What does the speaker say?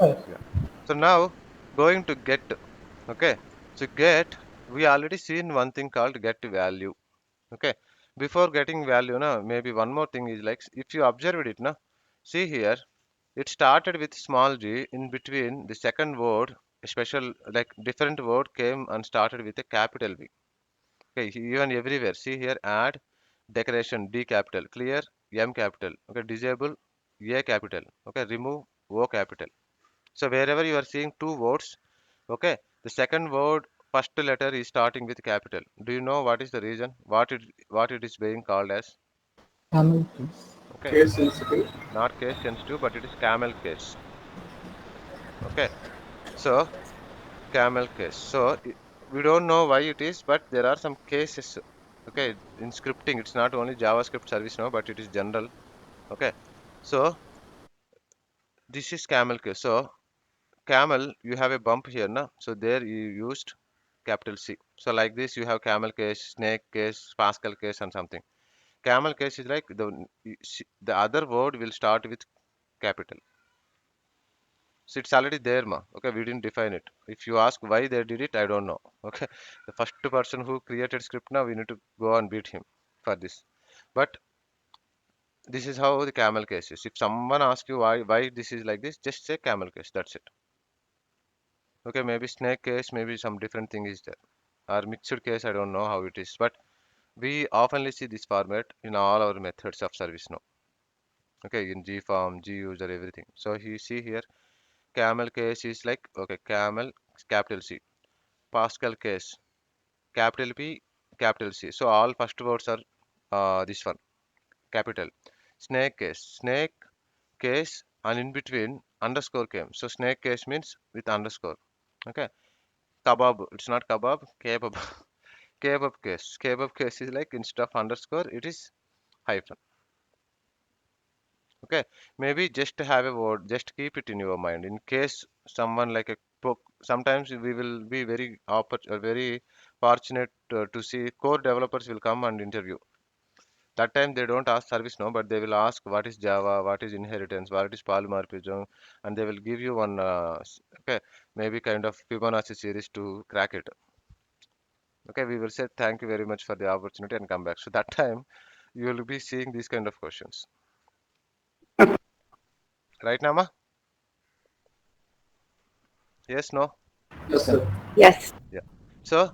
Right. Yeah. So now going to get. Okay. So get, we already seen one thing called get value. Okay. Before getting value, na, maybe one more thing is like if you observed it, na, see here, it started with small g. In between the second word, a special like different word came and started with a capital V. Okay, even everywhere. See here, add, decoration, D capital, clear, M capital. Okay, disable, A capital. Okay, remove, O capital. So wherever you are seeing two words, okay, the second word, first letter is starting with capital. Do you know what is the reason? What it is being called as? Camel Case. Okay, Case sensitive. not case sensitive, but it is camel case. Okay, so camel case. So we don't know why it is, but there are some cases. Okay, in scripting, it's not only JavaScript service now, but it is general. Okay, so this is camel case. So camel, you have a bump here, na? So there you used capital C. So like this, you have camel case, snake case, Pascal case, and something. Camel case is like the other word will start with capital. So it's already there, ma. Okay, we didn't define it. If you ask why they did it, I don't know. Okay, the first person who created script now, we need to go and beat him for this. But this is how the camel case is. If someone asks you why this is like this, just say camel case. That's it. Okay, maybe snake case, maybe some different thing is there. Or mixed case, I don't know how it is. But we oftenly see this format in all our methods of service now. Okay, in G form, G user, everything. So you see here, camel case is like okay, camel capital C, Pascal case capital P, capital C. So all first words are this one capital. Snake case, and in between underscore came. So snake case means with underscore. Okay, kebab. It's not kebab, kebab. Kebab case is like instead of underscore, it is hyphen. Okay, maybe just have a word, just keep it in your mind in case someone like a book. Sometimes we will be very fortunate to see core developers will come and interview. That time they don't ask service no, but they will ask what is Java, what is inheritance, what is polymorphism, and they will give you one okay, maybe kind of Fibonacci series to crack it. Okay, we will say thank you very much for the opportunity and come back. So that time you will be seeing these kind of questions. Right, Nama? Yes, no? Yes, sir. Yes. Yeah. So